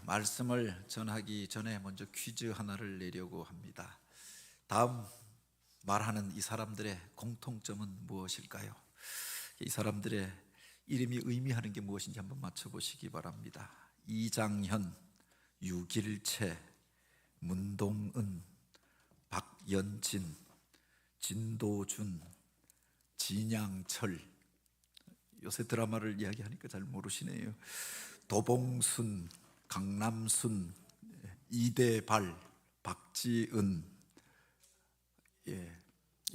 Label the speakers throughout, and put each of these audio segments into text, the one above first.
Speaker 1: 말씀을 전하기 전에 먼저 퀴즈 하나를 내려고 합니다. 다음 말하는 이 사람들의 공통점은 무엇일까요? 이 사람들의 이름이 의미하는 게 무엇인지 한번 맞춰보시기 바랍니다. 이장현, 유길채, 문동은, 박연진, 진도준, 진양철. 요새 드라마를 이야기하니까 잘 모르시네요. 도봉순, 강남순, 이대발, 박지은,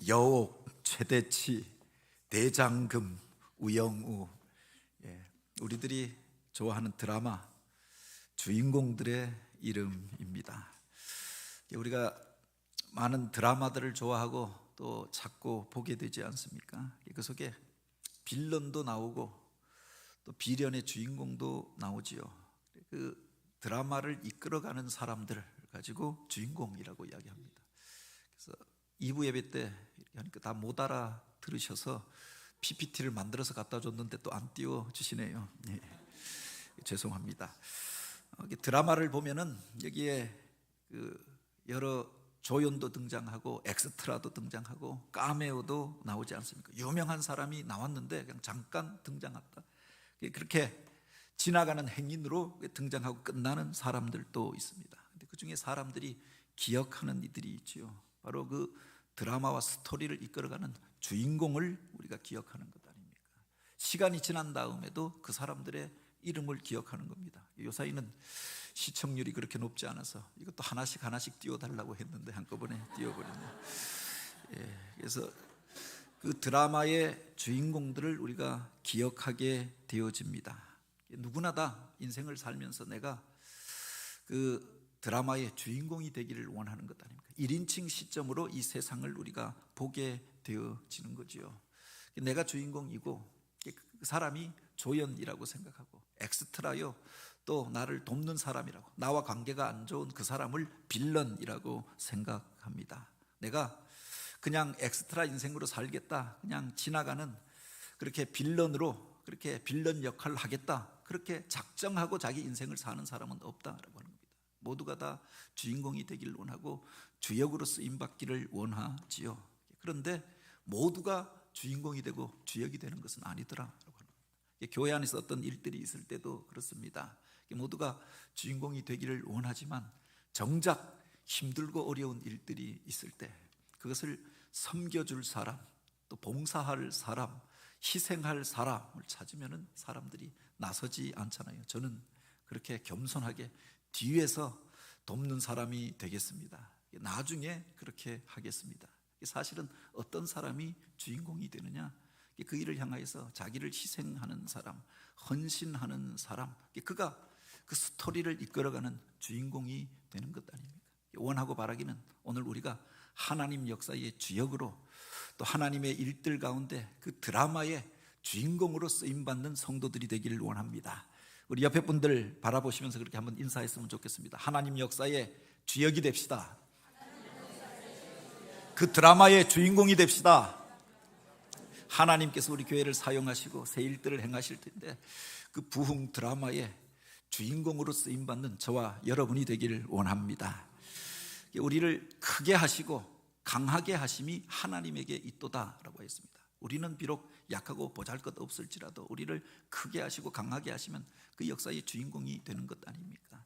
Speaker 1: 여옥, 최대치, 대장금, 우영우. 우리들이 좋아하는 드라마 주인공들의 이름입니다. 우리가 많은 드라마들을 좋아하고 또 자꾸 보게 되지 않습니까? 그 속에 빌런도 나오고 또 비련의 주인공도 나오지요. 그 드라마를 이끌어가는 사람들을 가지고 주인공이라고 이야기합니다. 그래서 2부 예배 때 하니까 다 못 알아 들으셔서 PPT를 만들어서 갖다 줬는데 또 안 띄워주시네요. 죄송합니다. 드라마를 보면은 여기에 여러 조연도 등장하고 엑스트라도 등장하고 카메오도 나오지 않습니까? 유명한 사람이 나왔는데 그냥 잠깐 등장했다. 그렇게 지나가는 행인으로 등장하고 끝나는 사람들도 있습니다. 근데 그 중에 사람들이 기억하는 이들이 있지요. 바로 그 드라마와 스토리를 이끌어가는 주인공을 우리가 기억하는 것 아닙니까? 시간이 지난 다음에도 그 사람들의 이름을 기억하는 겁니다. 요사이는 시청률이 그렇게 높지 않아서 이것도 하나씩 띄워달라고 했는데 한꺼번에 띄워버리네요. 그래서 그 드라마의 주인공들을 우리가 기억하게 되어집니다. 누구나 다 인생을 살면서 내가 그 드라마의 주인공이 되기를 원하는 것 아닙니까? 1인칭 시점으로 이 세상을 우리가 보게 되어지는 거지요. 내가 주인공이고 그 사람이 조연이라고 생각하고 엑스트라요, 또 나를 돕는 사람이라고, 나와 관계가 안 좋은 그 사람을 빌런이라고 생각합니다. 내가 그냥 엑스트라 인생으로 살겠다, 그냥 지나가는 그렇게 빌런으로 그렇게 빌런 역할을 하겠다, 그렇게 작정하고 자기 인생을 사는 사람은 없다라고 하는 겁니다. 모두가 다 주인공이 되기를 원하고 주역으로 쓰임받기를 원하지요. 그런데 모두가 주인공이 되고 주역이 되는 것은 아니더라라고 하는 겁니다. 교회 안에서 어떤 일들이 있을 때도 그렇습니다. 모두가 주인공이 되기를 원하지만 정작 힘들고 어려운 일들이 있을 때 그것을 섬겨줄 사람, 또 봉사할 사람, 희생할 사람을 찾으면 사람들이 나서지 않잖아요. 저는 그렇게 겸손하게 뒤에서 돕는 사람이 되겠습니다. 나중에 그렇게 하겠습니다. 사실은 어떤 사람이 주인공이 되느냐? 그 일을 향하여서 자기를 희생하는 사람, 헌신하는 사람, 그가 그 스토리를 이끌어가는 주인공이 되는 것 아닙니까? 원하고 바라기는 오늘 우리가 하나님 역사의 주역으로 또 하나님의 일들 가운데 그 드라마의 주인공으로 쓰임받는 성도들이 되기를 원합니다. 우리 옆에 분들 바라보시면서 그렇게 한번 인사했으면 좋겠습니다. 하나님 역사의 주역이 됩시다. 그 드라마의 주인공이 됩시다. 하나님께서 우리 교회를 사용하시고 새 일들을 행하실 텐데 그 부흥 드라마의 주인공으로 쓰임받는 저와 여러분이 되기를 원합니다. 우리를 크게 하시고 강하게 하심이 하나님에게 있도다라고 했습니다. 우리는 비록 약하고 보잘것없을지라도 우리를 크게 하시고 강하게 하시면 그 역사의 주인공이 되는 것 아닙니까?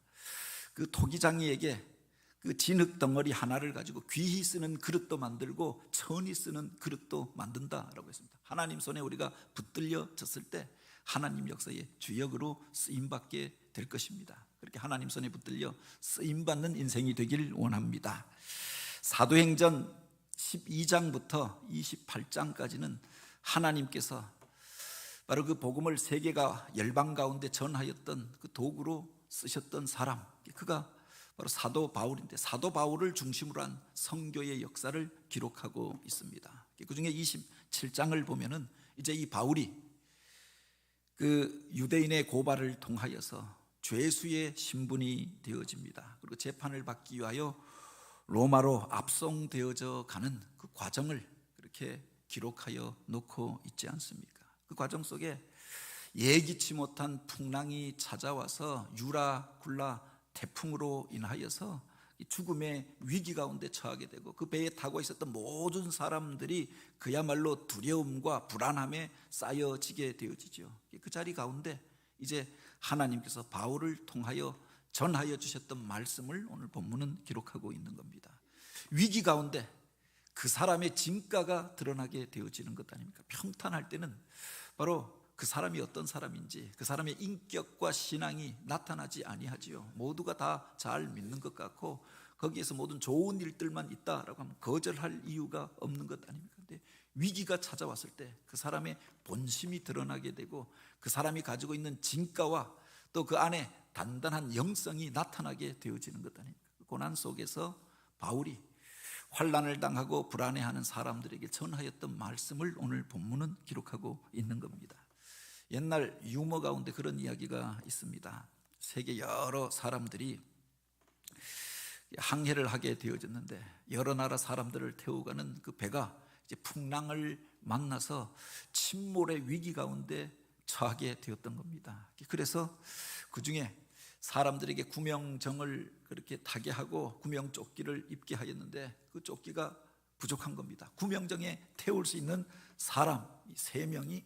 Speaker 1: 그 토기장이에게 그 진흙 덩어리 하나를 가지고 귀히 쓰는 그릇도 만들고 천히 쓰는 그릇도 만든다라고 했습니다. 하나님 손에 우리가 붙들려졌을 때 하나님 역사의 주역으로 쓰임받게 될 것입니다. 그렇게 하나님 손에 붙들려 쓰임받는 인생이 되길 원합니다. 사도행전 12장부터 28장까지는 하나님께서 바로 그 복음을 세계가 열방 가운데 전하였던 그 도구로 쓰셨던 사람, 그가 바로 사도 바울인데 사도 바울을 중심으로 한 선교의 역사를 기록하고 있습니다. 그 중에 27장을 보면은 이제 이 바울이 그 유대인의 고발을 통하여서 죄수의 신분이 되어집니다. 그리고 재판을 받기 위하여 로마로 압송되어져 가는 그 과정을 그렇게 기록하여 놓고 있지 않습니까? 그 과정 속에 예기치 못한 풍랑이 찾아와서 유라 굴라 태풍으로 인하여서 죽음의 위기 가운데 처하게 되고 그 배에 타고 있었던 모든 사람들이 그야말로 두려움과 불안함에 쌓여지게 되어지죠. 그 자리 가운데 이제 하나님께서 바울을 통하여 전하여 주셨던 말씀을 오늘 본문은 기록하고 있는 겁니다. 위기 가운데 그 사람의 진가가 드러나게 되어지는 것 아닙니까? 평탄할 때는 바로 그 사람이 어떤 사람인지 그 사람의 인격과 신앙이 나타나지 아니하지요. 모두가 다 잘 믿는 것 같고 거기에서 모든 좋은 일들만 있다라고 하면 거절할 이유가 없는 것 아닙니까? 근데 위기가 찾아왔을 때 그 사람의 본심이 드러나게 되고 그 사람이 가지고 있는 진가와 또 그 안에 단단한 영성이 나타나게 되어지는 것 아닙니까? 고난 속에서 바울이 환난을 당하고 불안해하는 사람들에게 전하였던 말씀을 오늘 본문은 기록하고 있는 겁니다. 옛날 유머 가운데 그런 이야기가 있습니다. 세계 여러 사람들이 항해를 하게 되어졌는데 여러 나라 사람들을 태워가는 그 배가 이제 풍랑을 만나서 침몰의 위기 가운데 처하게 되었던 겁니다. 그래서 그 중에 사람들에게 구명정을 그렇게 타게 하고 구명조끼를 입게 하였는데 그 조끼가 부족한 겁니다. 구명정에 태울 수 있는 사람 3명이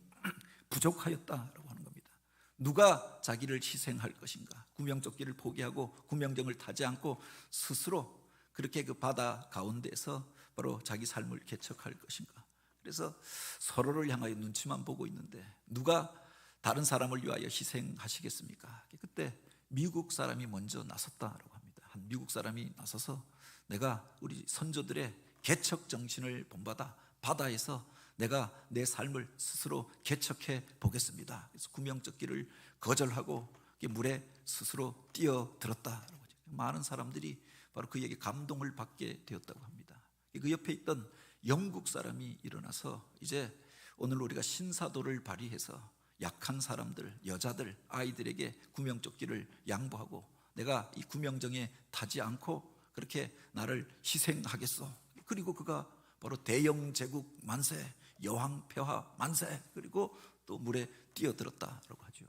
Speaker 1: 부족하였다라고 하는 겁니다. 누가 자기를 희생할 것인가? 구명조끼를 포기하고 구명정을 타지 않고 스스로 그렇게 그 바다 가운데서 바로 자기 삶을 개척할 것인가? 그래서 서로를 향하여 눈치만 보고 있는데 누가 다른 사람을 위하여 희생하시겠습니까? 그때 미국 사람이 먼저 나섰다라고 합니다. 한 미국 사람이 나서서 내가 우리 선조들의 개척 정신을 본받아 바다에서 내가 내 삶을 스스로 개척해 보겠습니다. 그래서 구명조끼를 거절하고 물에 스스로 뛰어들었다라고 하죠. 많은 사람들이 바로 그에게 감동을 받게 되었다고 합니다. 그 옆에 있던 영국 사람이 일어나서 이제 오늘 우리가 신사도를 발휘해서 약한 사람들, 여자들, 아이들에게 구명조끼를 양보하고 내가 이 구명정에 타지 않고 그렇게 나를 희생하겠소. 그리고 그가 바로 대영제국 만세, 여왕폐하 만세, 그리고 또 물에 뛰어들었다라고 하죠.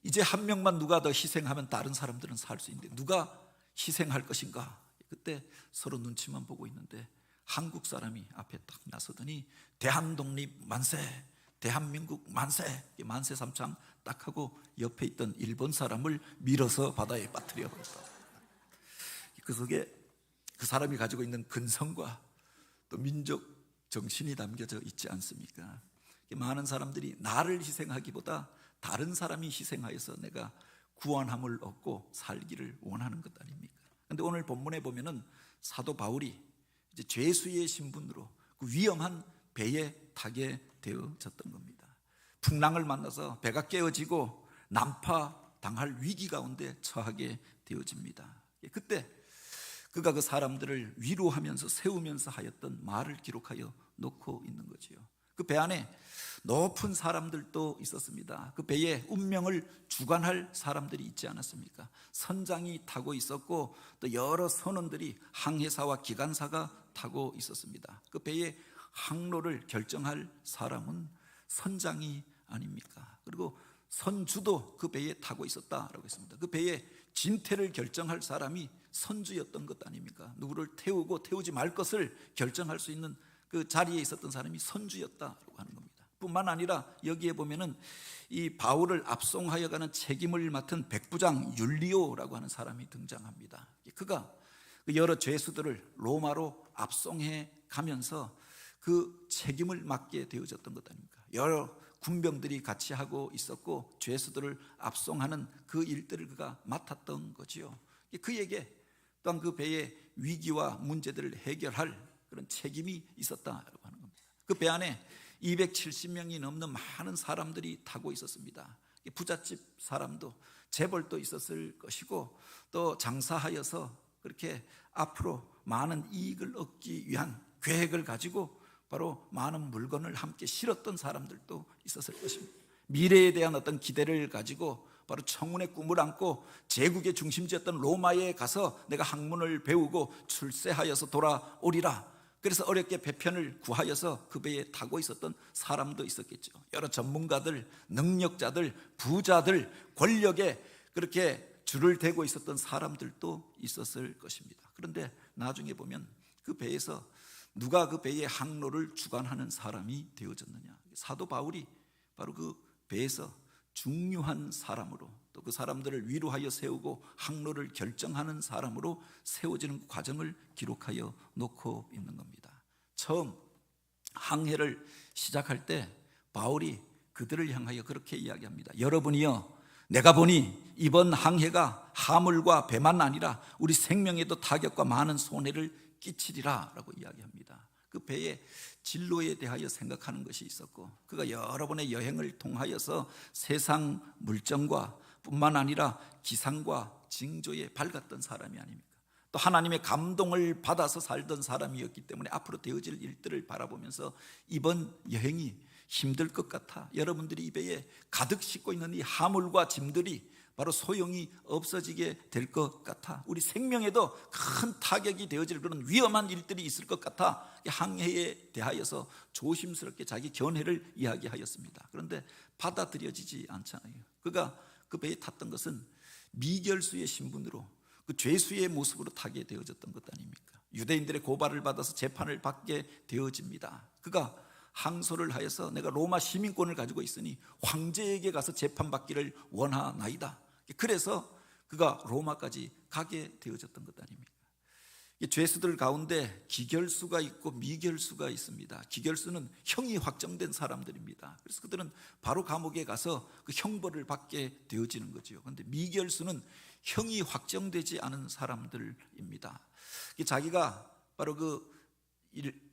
Speaker 1: 이제 한 명만 누가 더 희생하면 다른 사람들은 살 수 있는데 누가 희생할 것인가? 그때 서로 눈치만 보고 있는데 한국 사람이 앞에 딱 나서더니 대한독립 만세, 대한민국 만세, 만세 삼창 딱 하고 옆에 있던 일본 사람을 밀어서 바다에 빠뜨려 버렸다. 그 속에 그 사람이 가지고 있는 근성과 또 민족 정신이 담겨져 있지 않습니까? 많은 사람들이 나를 희생하기보다 다른 사람이 희생하여서 내가 구원함을 얻고 살기를 원하는 것 아닙니까? 그런데 오늘 본문에 보면은 사도 바울이 이제 죄수의 신분으로 그 위험한 배에 타게 되어졌던 겁니다. 풍랑을 만나서 배가 깨어지고 난파 당할 위기 가운데 처하게 되어집니다. 그때 그가 그 사람들을 위로하면서 세우면서 하였던 말을 기록하여 놓고 있는 거지요. 그 배 안에 높은 사람들도 있었습니다. 그 배의 운명을 주관할 사람들이 있지 않았습니까? 선장이 타고 있었고 또 여러 선원들이 항해사와 기관사가 타고 있었습니다. 그 배의 항로를 결정할 사람은 선장이 아닙니까? 그리고 선주도 그 배에 타고 있었다라고 했습니다. 그 배의 진퇴를 결정할 사람이 선주였던 것 아닙니까? 누구를 태우고 태우지 말 것을 결정할 수 있는 그 자리에 있었던 사람이 선주였다라고 하는 겁니다. 뿐만 아니라 여기에 보면은 이 바울을 압송하여 가는 책임을 맡은 백부장 율리오라고 하는 사람이 등장합니다. 그가 여러 죄수들을 로마로 압송해 가면서 그 책임을 맡게 되어졌던 것 아닙니까? 여러 군병들이 같이 하고 있었고 죄수들을 압송하는 그 일들을 그가 맡았던 거지요. 그에게 또한 그 배의 위기와 문제들을 해결할 그런 책임이 있었다라고 하는 겁니다. 그 배 안에 270명이 넘는 많은 사람들이 타고 있었습니다. 부잣집 사람도 재벌도 있었을 것이고 또 장사하여서 그렇게 앞으로 많은 이익을 얻기 위한 계획을 가지고 바로 많은 물건을 함께 실었던 사람들도 있었을 것입니다. 미래에 대한 어떤 기대를 가지고 바로 청운의 꿈을 안고 제국의 중심지였던 로마에 가서 내가 학문을 배우고 출세하여서 돌아오리라. 그래서 어렵게 배편을 구하여서 그 배에 타고 있었던 사람도 있었겠죠. 여러 전문가들, 능력자들, 부자들, 권력에 그렇게 줄을 대고 있었던 사람들도 있었을 것입니다. 그런데 나중에 보면 그 배에서 누가 그 배의 항로를 주관하는 사람이 되어졌느냐? 사도 바울이 바로 그 배에서 중요한 사람으로, 또 그 사람들을 위로하여 세우고 항로를 결정하는 사람으로 세워지는 과정을 기록하여 놓고 있는 겁니다. 처음 항해를 시작할 때 바울이 그들을 향하여 그렇게 이야기합니다. 여러분이여, 내가 보니 이번 항해가 하물과 배만 아니라 우리 생명에도 타격과 많은 손해를 끼치리라 라고 이야기합니다. 그 배의 진로에 대하여 생각하는 것이 있었고, 그가 여러 번의 여행을 통하여서 세상 물정과 뿐만 아니라 기상과 징조에 밝았던 사람이 아닙니까? 또 하나님의 감동을 받아서 살던 사람이었기 때문에 앞으로 되어질 일들을 바라보면서 이번 여행이 힘들 것 같아, 여러분들이 이 배에 가득 싣고 있는 이 하물과 짐들이 바로 소용이 없어지게 될 것 같아, 우리 생명에도 큰 타격이 되어질 그런 위험한 일들이 있을 것 같아, 항해에 대하여서 조심스럽게 자기 견해를 이야기하였습니다. 그런데 받아들여지지 않잖아요. 그가 그 배에 탔던 것은 미결수의 신분으로, 그 죄수의 모습으로 타게 되어졌던 것 아닙니까? 유대인들의 고발을 받아서 재판을 받게 되어집니다. 그가 항소를 하여서 내가 로마 시민권을 가지고 있으니 황제에게 가서 재판받기를 원하나이다. 그래서 그가 로마까지 가게 되어졌던 것 아닙니까? 죄수들 가운데 기결수가 있고 미결수가 있습니다. 기결수는 형이 확정된 사람들입니다. 그래서 그들은 바로 감옥에 가서 그 형벌을 받게 되어지는 거죠. 그런데 미결수는 형이 확정되지 않은 사람들입니다. 자기가 바로 그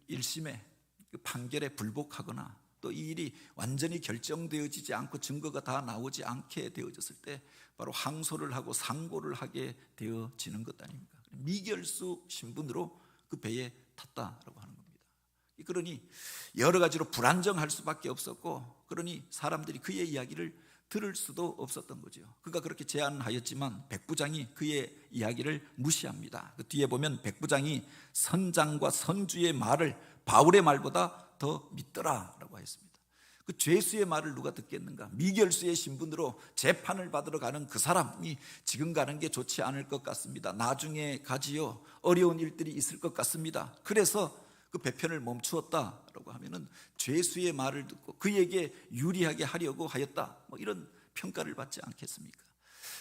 Speaker 1: 1심에 그 판결에 불복하거나 또 이 일이 완전히 결정되어지지 않고 증거가 다 나오지 않게 되어졌을 때 바로 항소를 하고 상고를 하게 되어지는 것 아닙니까? 미결수 신분으로 그 배에 탔다라고 하는 겁니다. 그러니 여러 가지로 불안정할 수밖에 없었고, 그러니 사람들이 그의 이야기를 들을 수도 없었던 거죠. 그가 그렇게 제안하였지만 백부장이 그의 이야기를 무시합니다. 그 뒤에 보면 백부장이 선장과 선주의 말을 바울의 말보다 더 믿더라라고 했습니다. 그 죄수의 말을 누가 듣겠는가? 미결수의 신분으로 재판을 받으러 가는 그 사람이 지금 가는 게 좋지 않을 것 같습니다. 나중에 가지요. 어려운 일들이 있을 것 같습니다. 그래서 그 배편을 멈추었다라고 하면은 죄수의 말을 듣고 그에게 유리하게 하려고 하였다, 뭐 이런 평가를 받지 않겠습니까?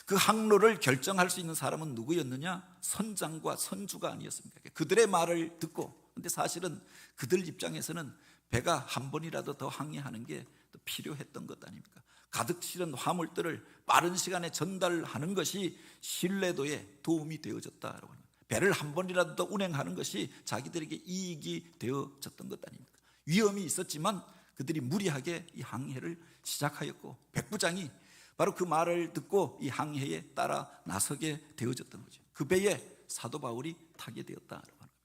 Speaker 1: 그 항로를 결정할 수 있는 사람은 누구였느냐? 선장과 선주가 아니었습니까? 그들의 말을 듣고, 근데 사실은 그들 입장에서는 배가 한 번이라도 더 항해하는 게 또 필요했던 것 아닙니까? 가득 실은 화물들을 빠른 시간에 전달하는 것이 신뢰도에 도움이 되어졌다라고 합니다. 배를 한 번이라도 더 운행하는 것이 자기들에게 이익이 되어졌던 것 아닙니까? 위험이 있었지만 그들이 무리하게 이 항해를 시작하였고, 백부장이 바로 그 말을 듣고 이 항해에 따라 나서게 되어졌던 거죠. 그 배에 사도 바울이 타게 되었다라고 합니다.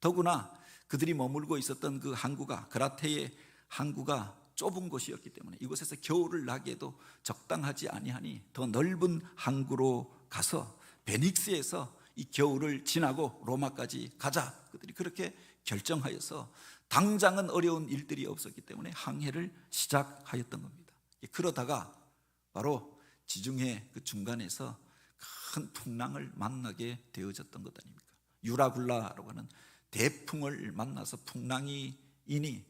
Speaker 1: 더구나 그들이 머물고 있었던 그 항구가, 그라테의 항구가 좁은 곳이었기 때문에 이곳에서 겨울을 나기에도 적당하지 아니하니 더 넓은 항구로 가서 베닉스에서 이 겨울을 지나고 로마까지 가자, 그들이 그렇게 결정하여서 당장은 어려운 일들이 없었기 때문에 항해를 시작하였던 겁니다. 그러다가 바로 지중해 그 중간에서 큰 풍랑을 만나게 되어졌던 것 아닙니까? 유라굴라라고 하는 대풍을 만나서 풍랑이 이니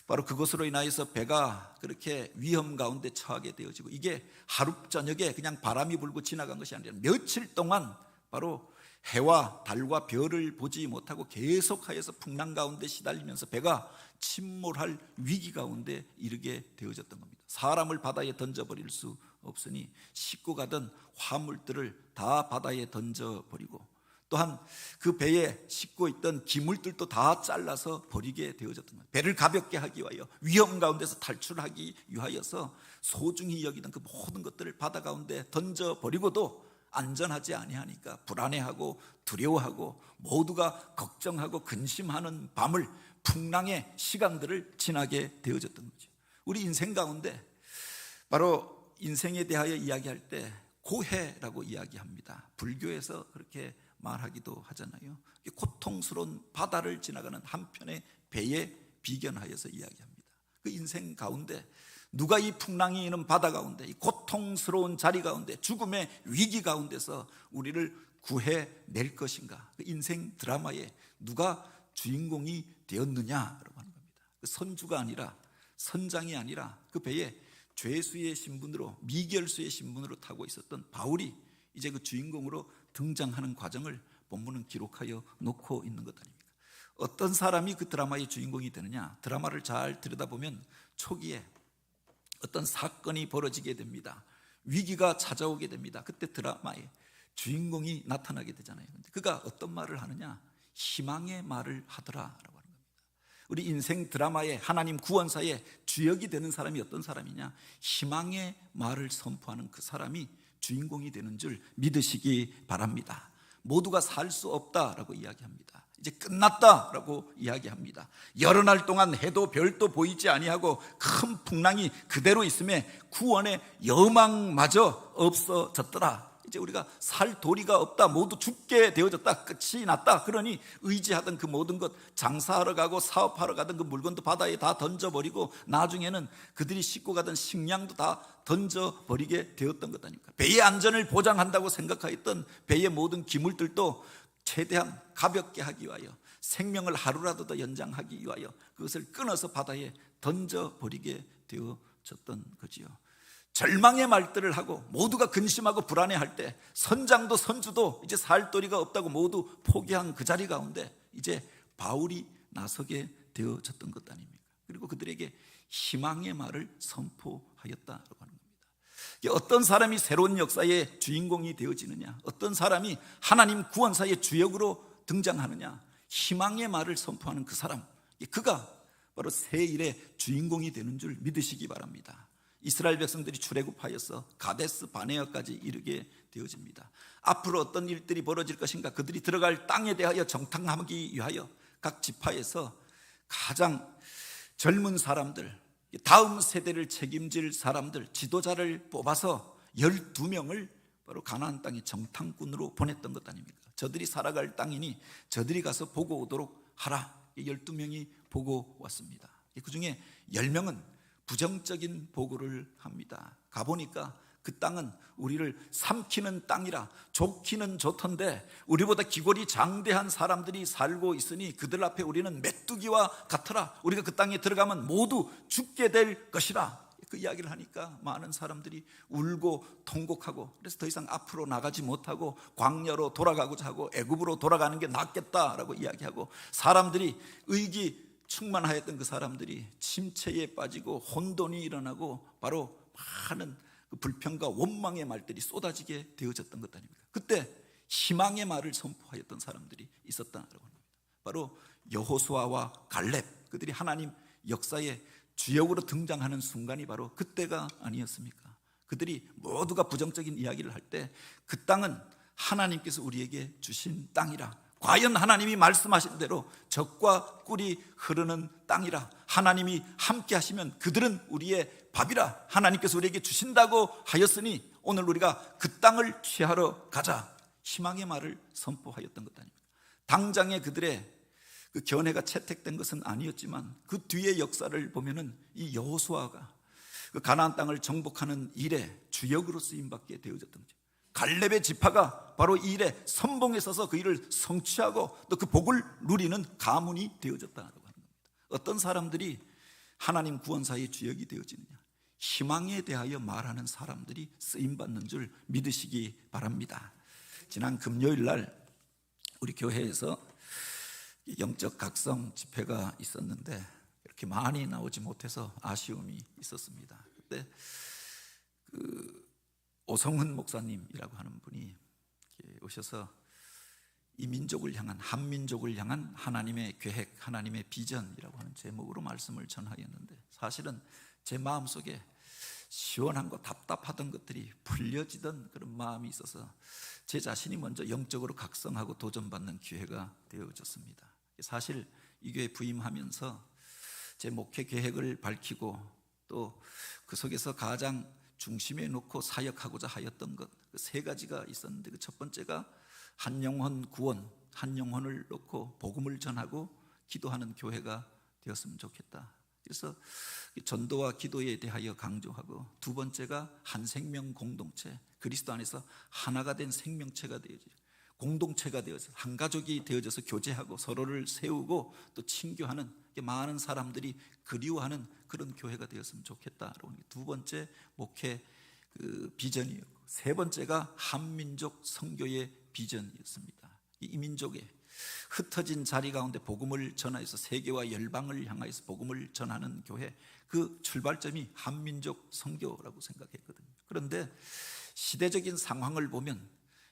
Speaker 1: 바로 그것으로 인하여서 배가 그렇게 위험 가운데 처하게 되어지고, 이게 하루 저녁에 그냥 바람이 불고 지나간 것이 아니라 며칠 동안 바로 해와 달과 별을 보지 못하고 계속하여서 풍랑 가운데 시달리면서 배가 침몰할 위기 가운데 이르게 되어졌던 겁니다. 사람을 바다에 던져버릴 수 없으니 싣고 가던 화물들을 다 바다에 던져버리고, 또한 그 배에 싣고 있던 기물들도 다 잘라서 버리게 되어졌던 거예요. 배를 가볍게 하기 위하여, 위험 가운데서 탈출하기 위하여서 소중히 여기던 그 모든 것들을 바다 가운데 던져버리고도 안전하지 아니하니까 불안해하고 두려워하고 모두가 걱정하고 근심하는 밤을, 풍랑의 시간들을 지나게 되어졌던 거죠. 우리 인생 가운데 바로 인생에 대하여 이야기할 때 고해라고 이야기합니다. 불교에서 그렇게 말하기도 하잖아요. 고통스러운 바다를 지나가는 한편의 배에 비견하여서 이야기합니다. 그 인생 가운데 누가 이 풍랑이 있는 바다 가운데 이 고통 고통스러운 자리 가운데, 죽음의 위기 가운데서 우리를 구해낼 것인가? 그 인생 드라마에 누가 주인공이 되었느냐라고 하는 겁니다. 그 선주가 아니라, 선장이 아니라 그 배에 죄수의 신분으로, 미결수의 신분으로 타고 있었던 바울이 이제 그 주인공으로 등장하는 과정을 본문은 기록하여 놓고 있는 것 아닙니까? 어떤 사람이 그 드라마의 주인공이 되느냐? 드라마를 잘 들여다보면 초기에 어떤 사건이 벌어지게 됩니다. 위기가 찾아오게 됩니다. 그때 드라마의 주인공이 나타나게 되잖아요. 근데 그가 어떤 말을 하느냐? 희망의 말을 하더라라고 하는 겁니다. 우리 인생 드라마의 하나님 구원사의 주역이 되는 사람이 어떤 사람이냐? 희망의 말을 선포하는 그 사람이 주인공이 되는 줄 믿으시기 바랍니다. 모두가 살 수 없다라고 이야기합니다. 이제 끝났다라고 이야기합니다. 여러 날 동안 해도 별도 보이지 아니하고 큰 풍랑이 그대로 있음에 구원의 여망마저 없어졌더라. 이제 우리가 살 도리가 없다, 모두 죽게 되어졌다, 끝이 났다. 그러니 의지하던 그 모든 것, 장사하러 가고 사업하러 가던 그 물건도 바다에 다 던져버리고, 나중에는 그들이 싣고 가던 식량도 다 던져버리게 되었던 것 아닙니까? 배의 안전을 보장한다고 생각하였던 배의 모든 기물들도 최대한 가볍게 하기 위하여, 생명을 하루라도 더 연장하기 위하여 그것을 끊어서 바다에 던져버리게 되어졌던 거지요. 절망의 말들을 하고 모두가 근심하고 불안해할 때, 선장도 선주도 이제 살 도리가 없다고 모두 포기한 그 자리 가운데 이제 바울이 나서게 되어졌던 것 아닙니까? 그리고 그들에게 희망의 말을 선포하였다라고 하는 겁니다. 어떤 사람이 새로운 역사의 주인공이 되어지느냐? 어떤 사람이 하나님 구원사의 주역으로 등장하느냐? 희망의 말을 선포하는 그 사람, 그가 바로 새 일의 주인공이 되는 줄 믿으시기 바랍니다. 이스라엘 백성들이 출애굽하여서 가데스 바네아까지 이르게 되어집니다. 앞으로 어떤 일들이 벌어질 것인가? 그들이 들어갈 땅에 대하여 정탐하기 위하여 각 지파에서 가장 젊은 사람들, 다음 세대를 책임질 사람들, 지도자를 뽑아서 12명을 바로 가나안 땅의 정탐꾼으로 보냈던 것 아닙니까? 저들이 살아갈 땅이니 저들이 가서 보고 오도록 하라. 12명이 보고 왔습니다. 그 중에 10명은 부정적인 보고를 합니다. 가보니까 그 땅은 우리를 삼키는 땅이라, 좋기는 좋던데 우리보다 기골이 장대한 사람들이 살고 있으니 그들 앞에 우리는 메뚜기와 같으라. 우리가 그 땅에 들어가면 모두 죽게 될 것이라. 그 이야기를 하니까 많은 사람들이 울고 통곡하고, 그래서 더 이상 앞으로 나가지 못하고 광야로 돌아가고자 하고 애굽으로 돌아가는 게 낫겠다라고 이야기하고, 사람들이 의기 충만하였던 그 사람들이 침체에 빠지고 혼돈이 일어나고 바로 많은 그 불평과 원망의 말들이 쏟아지게 되어졌던 것 아닙니까? 그때 희망의 말을 선포하였던 사람들이 있었다고 합니다. 바로 여호수아와 갈렙, 그들이 하나님 역사의 주역으로 등장하는 순간이 바로 그때가 아니었습니까? 그들이 모두가 부정적인 이야기를 할 때 그 땅은 하나님께서 우리에게 주신 땅이라, 과연 하나님이 말씀하신 대로 젖과 꿀이 흐르는 땅이라, 하나님이 함께 하시면 그들은 우리의 밥이라, 하나님께서 우리에게 주신다고 하였으니 오늘 우리가 그 땅을 취하러 가자. 희망의 말을 선포하였던 것 아닙니까? 당장에 그들의 그 견해가 채택된 것은 아니었지만 그 뒤의 역사를 보면은 이 여호수아가 그 가나안 땅을 정복하는 일에 주역으로 쓰임받게 되어졌던 거죠. 갈렙의 지파가 바로 이 일에 선봉에 서서 그 일을 성취하고 또 그 복을 누리는 가문이 되어졌다고 하는 겁니다. 어떤 사람들이 하나님 구원사의 주역이 되어지느냐? 희망에 대하여 말하는 사람들이 쓰임받는 줄 믿으시기 바랍니다. 지난 금요일 날 우리 교회에서 영적 각성 집회가 있었는데 이렇게 많이 나오지 못해서 아쉬움이 있었습니다. 그때 오성훈 목사님이라고 하는 분이 오셔서 이 민족을 향한, 한민족을 향한 하나님의 계획, 하나님의 비전이라고 하는 제목으로 말씀을 전하였는데, 사실은 제 마음속에 시원한 거, 답답하던 것들이 풀려지던 그런 마음이 있어서 제 자신이 먼저 영적으로 각성하고 도전받는 기회가 되어졌습니다. 사실 이 교회 부임하면서 제 목회 계획을 밝히고 또 그 속에서 가장 중심에 놓고 사역하고자 하였던 것, 그 세 가지가 있었는데, 그 첫 번째가 한 영혼 구원, 한 영혼을 놓고 복음을 전하고 기도하는 교회가 되었으면 좋겠다. 그래서 전도와 기도에 대하여 강조하고, 두 번째가 한 생명 공동체, 그리스도 안에서 하나가 된 생명체가 되어져, 공동체가 되어서 한 가족이 되어져서 교제하고 서로를 세우고 또 친교하는, 많은 사람들이 그리워하는 그런 교회가 되었으면 좋겠다라고 하는 게 두 번째 목회 비전이었고, 세 번째가 한민족 선교의 비전이었습니다. 이 민족의 흩어진 자리 가운데 복음을 전하여서 세계와 열방을 향하여서 복음을 전하는 교회, 그 출발점이 한민족 선교라고 생각했거든요. 그런데 시대적인 상황을 보면,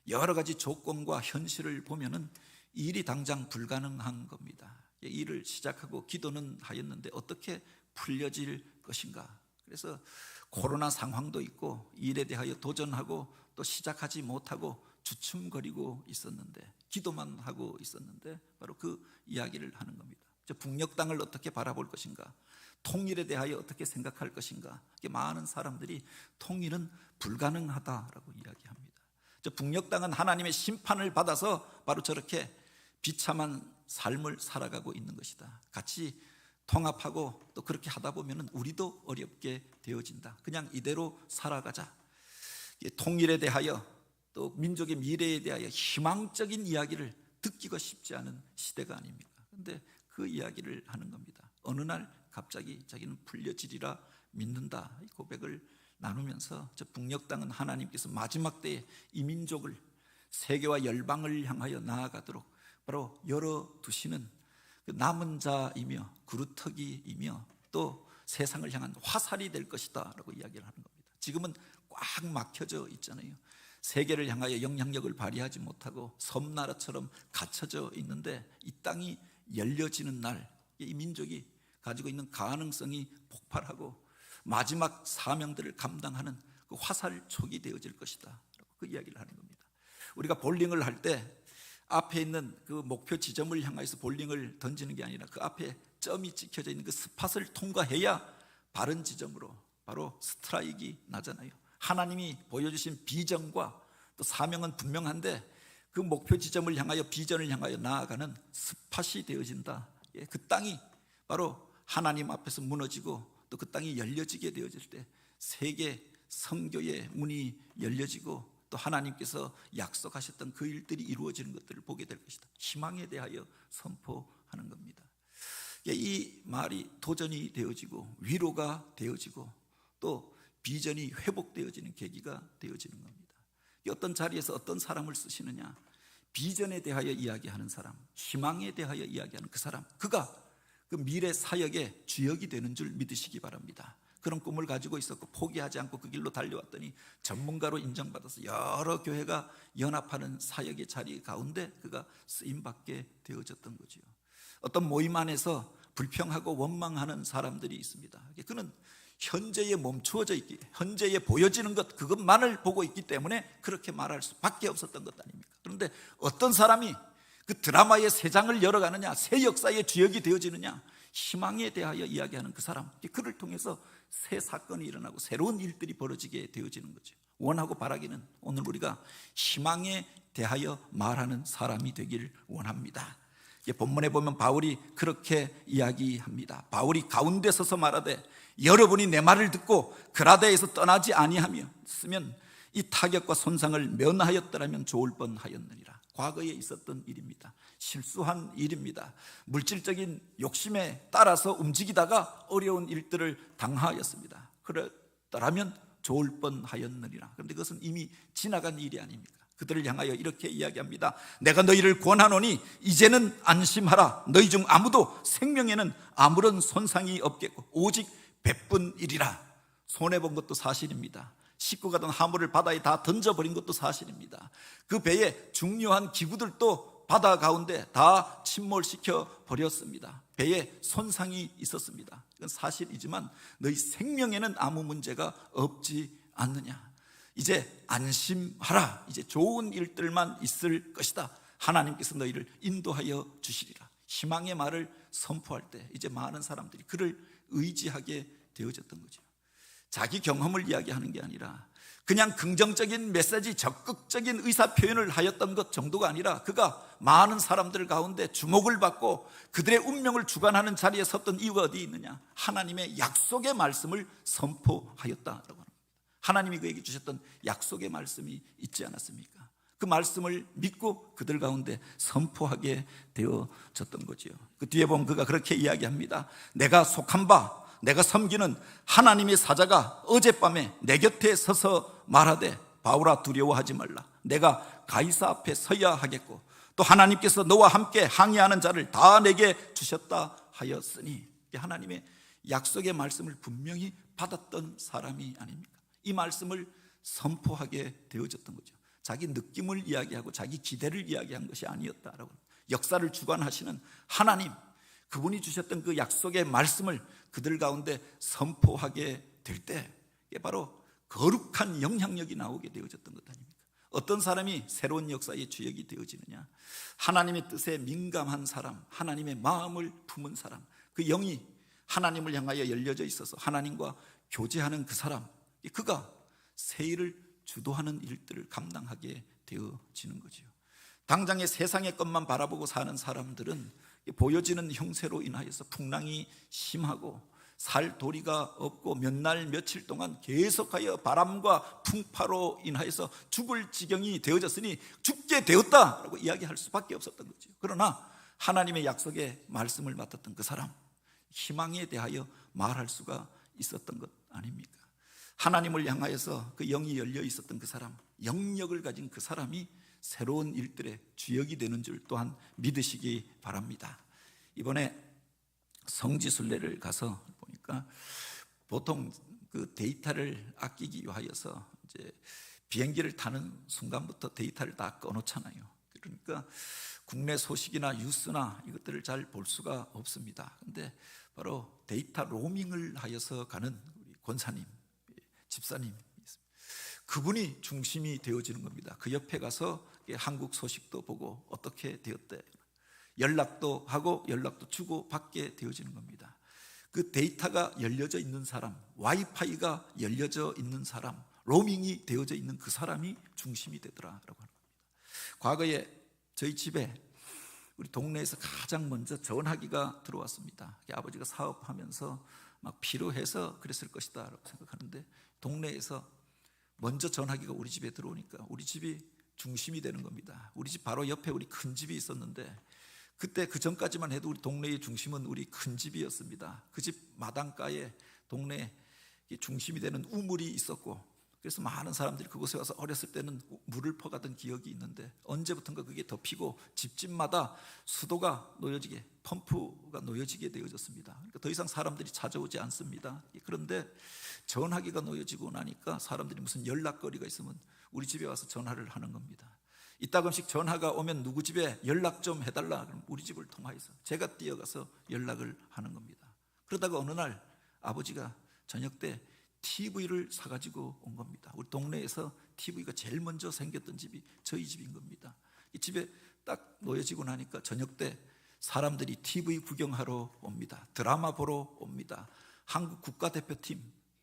Speaker 1: 여러 가지 조건과 현실을 보면은 일이 당장 불가능한 겁니다. 일을 시작하고 기도는 하였는데 어떻게 풀려질 것인가. 그래서 코로나 상황도 있고 일에 대하여 도전하고 또 시작하지 못하고 주춤거리고 있었는데, 기도만 하고 있었는데 바로 그 이야기를 하는 겁니다. 북녘 땅을 어떻게 바라볼 것인가, 통일에 대하여 어떻게 생각할 것인가. 많은 사람들이 통일은 불가능하다라고 이야기합니다. 북녘 땅은 하나님의 심판을 받아서 바로 저렇게 비참한 삶을 살아가고 있는 것이다. 같이 통합하고 또 그렇게 하다 보면 우리도 어렵게 되어진다. 그냥 이대로 살아가자. 통일에 대하여 또 민족의 미래에 대하여 희망적인 이야기를 듣기가 쉽지 않은 시대가 아닙니까? 그런데 그 이야기를 하는 겁니다. 어느 날 갑자기 자기는 풀려지리라 믿는다, 이 고백을 나누면서 저 북녘 땅은 하나님께서 마지막 때에 이 민족을 세계와 열방을 향하여 나아가도록 바로 열어두시는 그 남은 자이며 그루터기이며 또 세상을 향한 화살이 될 것이다 라고 이야기를 하는 겁니다. 지금은 꽉 막혀져 있잖아요. 세계를 향하여 영향력을 발휘하지 못하고 섬나라처럼 갇혀져 있는데, 이 땅이 열려지는 날 이 민족이 가지고 있는 가능성이 폭발하고 마지막 사명들을 감당하는 그 화살촉이 되어질 것이다, 그 이야기를 하는 겁니다. 우리가 볼링을 할 때 앞에 있는 그 목표 지점을 향해서 볼링을 던지는 게 아니라 그 앞에 점이 찍혀져 있는 그 스팟을 통과해야 바른 지점으로 바로 스트라이크가 나잖아요. 하나님이 보여주신 비전과 또 사명은 분명한데 그 목표 지점을 향하여, 비전을 향하여 나아가는 스팟이 되어진다. 그 땅이 바로 하나님 앞에서 무너지고 또 그 땅이 열려지게 되어질 때 세계 선교의 문이 열려지고 또 하나님께서 약속하셨던 그 일들이 이루어지는 것들을 보게 될 것이다. 희망에 대하여 선포하는 겁니다. 이 말이 도전이 되어지고 위로가 되어지고 또 비전이 회복되어지는 계기가 되어지는 겁니다. 어떤 자리에서 어떤 사람을 쓰시느냐, 비전에 대하여 이야기하는 사람, 희망에 대하여 이야기하는 그 사람, 그가 그 미래 사역의 주역이 되는 줄 믿으시기 바랍니다. 그런 꿈을 가지고 있었고 포기하지 않고 그 길로 달려왔더니 전문가로 인정받아서 여러 교회가 연합하는 사역의 자리 가운데 그가 쓰임받게 되어졌던 거죠. 어떤 모임 안에서 불평하고 원망하는 사람들이 있습니다. 그는 현재에 멈추어져 있기, 현재에 보여지는 것, 그것만을 보고 있기 때문에 그렇게 말할 수밖에 없었던 것 아닙니까? 그런데 어떤 사람이 그 드라마의 새 장을 열어가느냐, 새 역사의 주역이 되어지느냐, 희망에 대하여 이야기하는 그 사람, 그를 통해서 새 사건이 일어나고 새로운 일들이 벌어지게 되어지는 거죠. 원하고 바라기는 오늘 우리가 희망에 대하여 말하는 사람이 되길 원합니다. 본문에 보면 바울이 그렇게 이야기합니다. 바울이 가운데 서서 말하되 여러분이 내 말을 듣고 그라데에서 떠나지 아니하며 쓰면 이 타격과 손상을 면하였더라면 좋을 뻔하였느니라. 과거에 있었던 일입니다. 실수한 일입니다. 물질적인 욕심에 따라서 움직이다가 어려운 일들을 당하였습니다. 그렇다면 좋을 뻔하였느니라. 그런데 그것은 이미 지나간 일이 아닙니까? 그들을 향하여 이렇게 이야기합니다. 내가 너희를 권하노니 이제는 안심하라. 너희 중 아무도 생명에는 아무런 손상이 없겠고 오직 배뿐이리라. 손해본 것도 사실입니다. 싣고 가던 화물을 바다에 다 던져버린 것도 사실입니다. 그 배에 중요한 기구들도 바다 가운데 다 침몰시켜 버렸습니다. 배에 손상이 있었습니다. 이건 사실이지만 너희 생명에는 아무 문제가 없지 않느냐. 이제 안심하라. 이제 좋은 일들만 있을 것이다. 하나님께서 너희를 인도하여 주시리라. 희망의 말을 선포할 때 이제 많은 사람들이 그를 의지하게 되어졌던 거죠. 자기 경험을 이야기하는 게 아니라 그냥 긍정적인 메시지, 적극적인 의사 표현을 하였던 것 정도가 아니라 그가 많은 사람들 가운데 주목을 받고 그들의 운명을 주관하는 자리에 섰던 이유가 어디 있느냐? 하나님의 약속의 말씀을 선포하였다라고 합니다. 하나님이 그에게 주셨던 약속의 말씀이 있지 않았습니까? 그 말씀을 믿고 그들 가운데 선포하게 되어졌던 거지요. 그 뒤에 보면 그가 그렇게 이야기합니다. 내가 속한 바, 내가 섬기는 하나님의 사자가 어젯밤에 내 곁에 서서 말하되 바울아 두려워하지 말라. 내가 가이사 앞에 서야 하겠고 또 하나님께서 너와 함께 항의하는 자를 다 내게 주셨다 하였으니, 하나님의 약속의 말씀을 분명히 받았던 사람이 아닙니까? 이 말씀을 선포하게 되어졌던 거죠. 자기 느낌을 이야기하고 자기 기대를 이야기한 것이 아니었다라고. 역사를 주관하시는 하나님, 그분이 주셨던 그 약속의 말씀을 그들 가운데 선포하게 될 때 이게 바로 거룩한 영향력이 나오게 되어졌던 것 아닙니까? 어떤 사람이 새로운 역사의 주역이 되어지느냐? 하나님의 뜻에 민감한 사람, 하나님의 마음을 품은 사람, 그 영이 하나님을 향하여 열려져 있어서 하나님과 교제하는 그 사람, 그가 새 일을 주도하는 일들을 감당하게 되어지는 거죠. 당장의 세상의 것만 바라보고 사는 사람들은 보여지는 형세로 인하여서 풍랑이 심하고 살 도리가 없고 몇 날 며칠 동안 계속하여 바람과 풍파로 인하여서 죽을 지경이 되어졌으니 죽게 되었다라고 이야기할 수밖에 없었던 거죠. 그러나 하나님의 약속의 말씀을 맡았던 그 사람, 희망에 대하여 말할 수가 있었던 것 아닙니까? 하나님을 향하여서 그 영이 열려 있었던 그 사람, 영역을 가진 그 사람이 새로운 일들의 주역이 되는 줄 또한 믿으시기 바랍니다. 이번에 성지순례를 가서 보니까 보통 그 데이터를 아끼기 위하여서 이제 비행기를 타는 순간부터 데이터를 다 꺼놓잖아요. 그러니까 국내 소식이나 뉴스나 이것들을 잘 볼 수가 없습니다. 그런데 바로 데이터 로밍을 하여서 가는 우리 권사님, 집사님, 그분이 중심이 되어지는 겁니다. 그 옆에 가서 한국 소식도 보고 어떻게 되었대, 연락도 하고 연락도 주고 받게 되어지는 겁니다. 그 데이터가 열려져 있는 사람, 와이파이가 열려져 있는 사람, 로밍이 되어져 있는 그 사람이 중심이 되더라라고 하는 겁니다. 과거에 저희 집에 우리 동네에서 가장 먼저 전화기가 들어왔습니다. 아버지가 사업하면서 막 필요해서 그랬을 것이다 라고 생각하는데, 동네에서 먼저 전화기가 우리 집에 들어오니까 우리 집이 중심이 되는 겁니다. 우리 집 바로 옆에 우리 큰 집이 있었는데, 그때 그 전까지만 해도 우리 동네의 중심은 우리 큰 집이었습니다. 그 집 마당가에 동네 중심이 되는 우물이 있었고, 그래서 많은 사람들이 그곳에 와서 어렸을 때는 물을 퍼가던 기억이 있는데, 언제부턴가 그게 덮이고 집집마다 수도가 놓여지게, 펌프가 놓여지게 되어졌습니다. 그러니까 더 이상 사람들이 찾아오지 않습니다. 그런데 전화기가 놓여지고 나니까 사람들이 무슨 연락거리가 있으면 우리 집에 와서 전화를 하는 겁니다. 이따금씩 전화가 오면 누구 집에 연락 좀 해달라 그러면 우리 집을 통하여서 제가 뛰어가서 연락을 하는 겁니다. 그러다가 어느 날 아버지가 저녁 때 TV를 사가지고 온 겁니다. 우리 동네에서 TV가 제일 먼저 생겼던 집이 저희 집인 겁니다. 이 집에 딱 놓여지고 나니까 저녁 때 사람들이 TV 구경하러 옵니다. 드라마 보러 옵니다. 한국 국가대표팀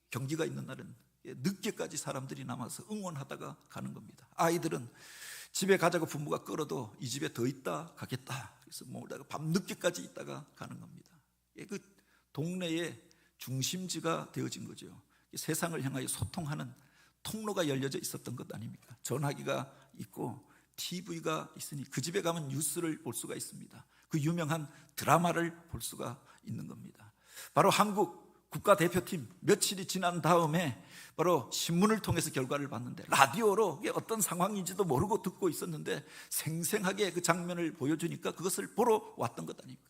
Speaker 1: 경기가 있는 날은 늦게까지 사람들이 남아서 응원하다가 가는 겁니다. 아이들은 집에 가자고 부모가 끌어도 이 집에 더 있다 가겠다, 그래서 몰다가 밤 늦게까지 있다가 가는 겁니다. 그 동네의 중심지가 되어진 거죠. 세상을 향하여 소통하는 통로가 열려져 있었던 것 아닙니까? 전화기가 있고 TV가 있으니 그 집에 가면 뉴스를 볼 수가 있습니다. 그 유명한 드라마를 볼 수가 있는 겁니다. 바로 한국 국가대표팀 며칠이 지난 다음에 바로 신문을 통해서 결과를 봤는데, 라디오로 어떤 상황인지도 모르고 듣고 있었는데 생생하게 그 장면을 보여주니까 그것을 보러 왔던 것 아닙니까?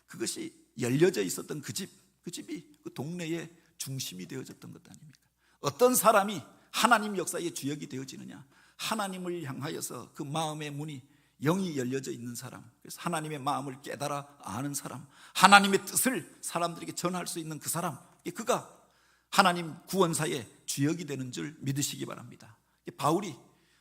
Speaker 1: 그것이 열려져 있었던 그 집이 그 동네의 중심이 되어졌던 것 아닙니까? 어떤 사람이 하나님 역사의 주역이 되어지느냐? 하나님을 향하여서 그 마음의 문이, 영이 열려져 있는 사람, 그래서 하나님의 마음을 깨달아 아는 사람, 하나님의 뜻을 사람들에게 전할 수 있는 그 사람, 그가 하나님 구원사의 주역이 되는 줄 믿으시기 바랍니다. 바울이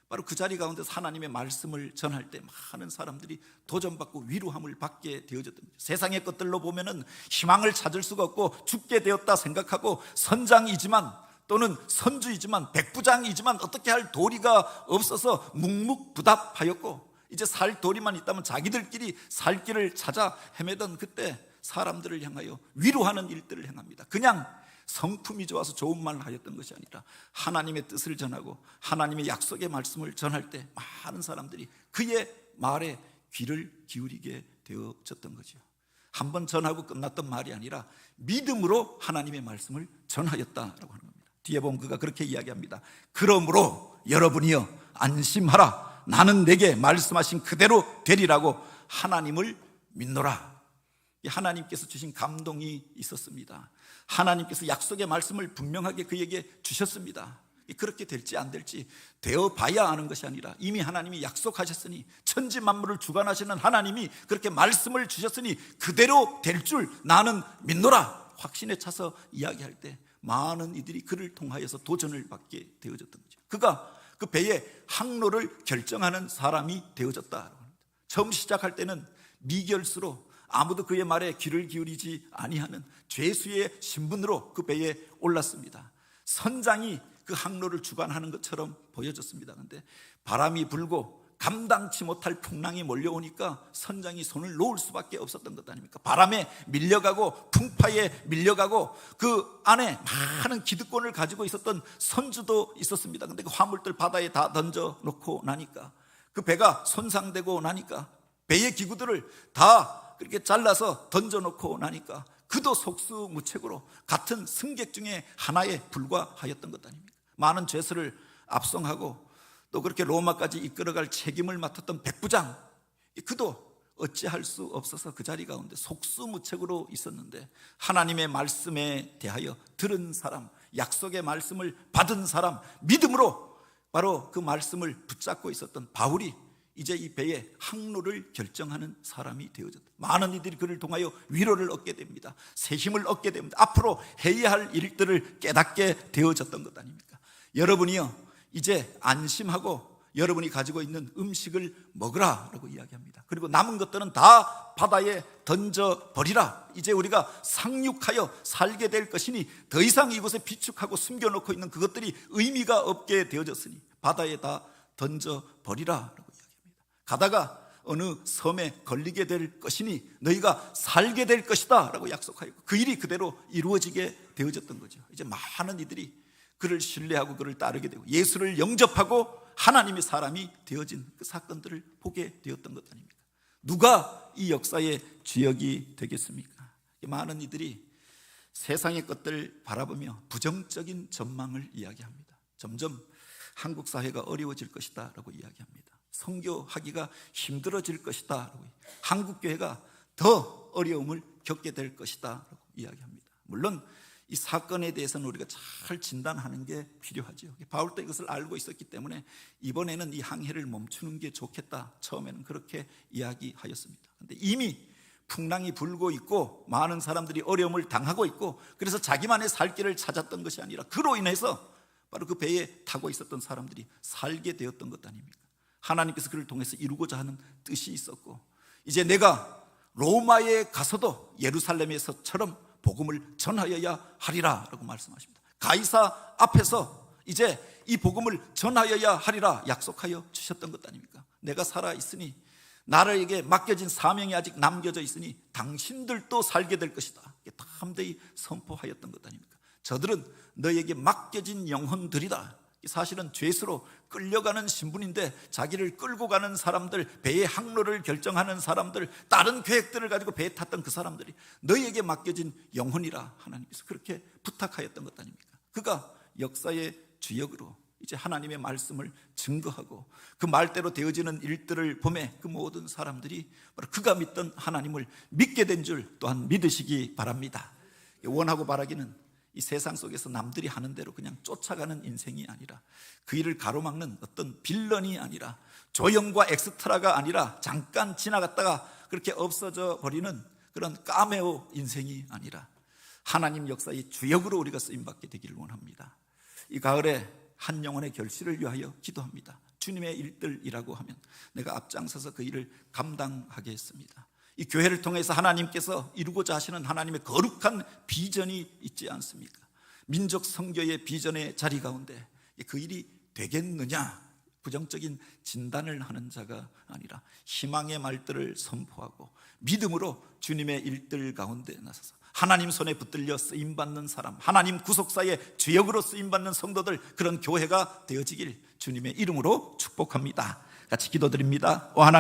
Speaker 1: 바로 그 자리 가운데서 하나님의 말씀을 전할 때 많은 사람들이 도전받고 위로함을 받게 되어졌던 거죠. 세상의 것들로 보면은 희망을 찾을 수가 없고 죽게 되었다 생각하고 선장이지만 또는 선주이지만 백부장이지만 어떻게 할 도리가 없어서 묵묵부답하였고, 이제 살 도리만 있다면 자기들끼리 살 길을 찾아 헤매던 그때 사람들을 향하여 위로하는 일들을 행합니다. 그냥 성품이 좋아서 좋은 말을 하였던 것이 아니라 하나님의 뜻을 전하고 하나님의 약속의 말씀을 전할 때 많은 사람들이 그의 말에 귀를 기울이게 되어졌던 거죠. 한번 전하고 끝났던 말이 아니라 믿음으로 하나님의 말씀을 전하였다라고 하는 겁니다. 뒤에 보면 그가 그렇게 이야기합니다. 그러므로 여러분이여 안심하라. 나는 내게 말씀하신 그대로 되리라고 하나님을 믿노라. 하나님께서 주신 감동이 있었습니다. 하나님께서 약속의 말씀을 분명하게 그에게 주셨습니다. 그렇게 될지 안 될지 되어봐야 아는 것이 아니라 이미 하나님이 약속하셨으니, 천지 만물을 주관하시는 하나님이 그렇게 말씀을 주셨으니 그대로 될 줄 나는 믿노라. 확신에 차서 이야기할 때 많은 이들이 그를 통하여서 도전을 받게 되어졌던 거죠. 그가 그 배의 항로를 결정하는 사람이 되어졌다. 처음 시작할 때는 미결수로 아무도 그의 말에 귀를 기울이지 아니하는 죄수의 신분으로 그 배에 올랐습니다. 선장이 그 항로를 주관하는 것처럼 보여졌습니다. 그런데 바람이 불고 감당치 못할 풍랑이 몰려오니까 선장이 손을 놓을 수밖에 없었던 것 아닙니까? 바람에 밀려가고 풍파에 밀려가고 그 안에 많은 기득권을 가지고 있었던 선주도 있었습니다. 그런데 그 화물들 바다에 다 던져놓고 나니까, 그 배가 손상되고 나니까, 배의 기구들을 다 그렇게 잘라서 던져놓고 나니까 그도 속수무책으로 같은 승객 중에 하나에 불과하였던 것 아닙니까? 많은 죄수를 압송하고 또 그렇게 로마까지 이끌어갈 책임을 맡았던 백부장, 그도 어찌할 수 없어서 그 자리 가운데 속수무책으로 있었는데, 하나님의 말씀에 대하여 들은 사람, 약속의 말씀을 받은 사람, 믿음으로 바로 그 말씀을 붙잡고 있었던 바울이 이제 이 배의 항로를 결정하는 사람이 되어졌다. 많은 이들이 그를 통하여 위로를 얻게 됩니다. 새 힘을 얻게 됩니다. 앞으로 해야 할 일들을 깨닫게 되어졌던 것 아닙니까? 여러분이요, 이제 안심하고 여러분이 가지고 있는 음식을 먹으라라고 이야기합니다. 그리고 남은 것들은 다 바다에 던져버리라. 이제 우리가 상륙하여 살게 될 것이니 더 이상 이곳에 비축하고 숨겨놓고 있는 그것들이 의미가 없게 되어졌으니 바다에 다 던져버리라라고 이야기합니다. 가다가 어느 섬에 걸리게 될 것이니 너희가 살게 될 것이다 라고 약속하였고, 그 일이 그대로 이루어지게 되어졌던 거죠. 이제 많은 이들이 그를 신뢰하고 그를 따르게 되고 예수를 영접하고 하나님의 사람이 되어진 그 사건들을 보게 되었던 것 아닙니까? 누가 이 역사의 주역이 되겠습니까? 많은 이들이 세상의 것들을 바라보며 부정적인 전망을 이야기합니다. 점점 한국 사회가 어려워질 것이다 라고 이야기합니다. 선교하기가 힘들어질 것이다 라고, 한국 교회가 더 어려움을 겪게 될 것이다 라고 이야기합니다. 물론 이 사건에 대해서는 우리가 잘 진단하는 게 필요하죠. 바울도 이것을 알고 있었기 때문에 이번에는 이 항해를 멈추는 게 좋겠다, 처음에는 그렇게 이야기하였습니다. 그런데 이미 풍랑이 불고 있고 많은 사람들이 어려움을 당하고 있고, 그래서 자기만의 살 길을 찾았던 것이 아니라 그로 인해서 바로 그 배에 타고 있었던 사람들이 살게 되었던 것 아닙니까? 하나님께서 그를 통해서 이루고자 하는 뜻이 있었고, 이제 내가 로마에 가서도 예루살렘에서처럼 복음을 전하여야 하리라 라고 말씀하십니다. 가이사 앞에서 이제 이 복음을 전하여야 하리라 약속하여 주셨던 것 아닙니까? 내가 살아있으니, 나에게 맡겨진 사명이 아직 남겨져 있으니 당신들도 살게 될 것이다, 담대히 선포하였던 것 아닙니까? 저들은 너에게 맡겨진 영혼들이다. 사실은 죄수로 끌려가는 신분인데 자기를 끌고 가는 사람들, 배의 항로를 결정하는 사람들, 다른 계획들을 가지고 배에 탔던 그 사람들이 너희에게 맡겨진 영혼이라 하나님께서 그렇게 부탁하였던 것 아닙니까? 그가 역사의 주역으로 이제 하나님의 말씀을 증거하고 그 말대로 되어지는 일들을 보매 그 모든 사람들이 바로 그가 믿던 하나님을 믿게 된 줄 또한 믿으시기 바랍니다. 원하고 바라기는 이 세상 속에서 남들이 하는 대로 그냥 쫓아가는 인생이 아니라, 그 일을 가로막는 어떤 빌런이 아니라, 조형과 엑스트라가 아니라 잠깐 지나갔다가 그렇게 없어져 버리는 그런 까메오 인생이 아니라 하나님 역사의 주역으로 우리가 쓰임받게 되기를 원합니다. 이 가을에 한 영혼의 결실을 위하여 기도합니다. 주님의 일들이라고 하면 내가 앞장서서 그 일을 감당하겠습니다. 이 교회를 통해서 하나님께서 이루고자 하시는 하나님의 거룩한 비전이 있지 않습니까? 민족 선교의 비전의 자리 가운데 그 일이 되겠느냐, 부정적인 진단을 하는 자가 아니라 희망의 말들을 선포하고 믿음으로 주님의 일들 가운데 나서서 하나님 손에 붙들려 쓰임받는 사람, 하나님 구속사의 주역으로 쓰임받는 성도들, 그런 교회가 되어지길 주님의 이름으로 축복합니다. 같이 기도드립니다. 오 하나님,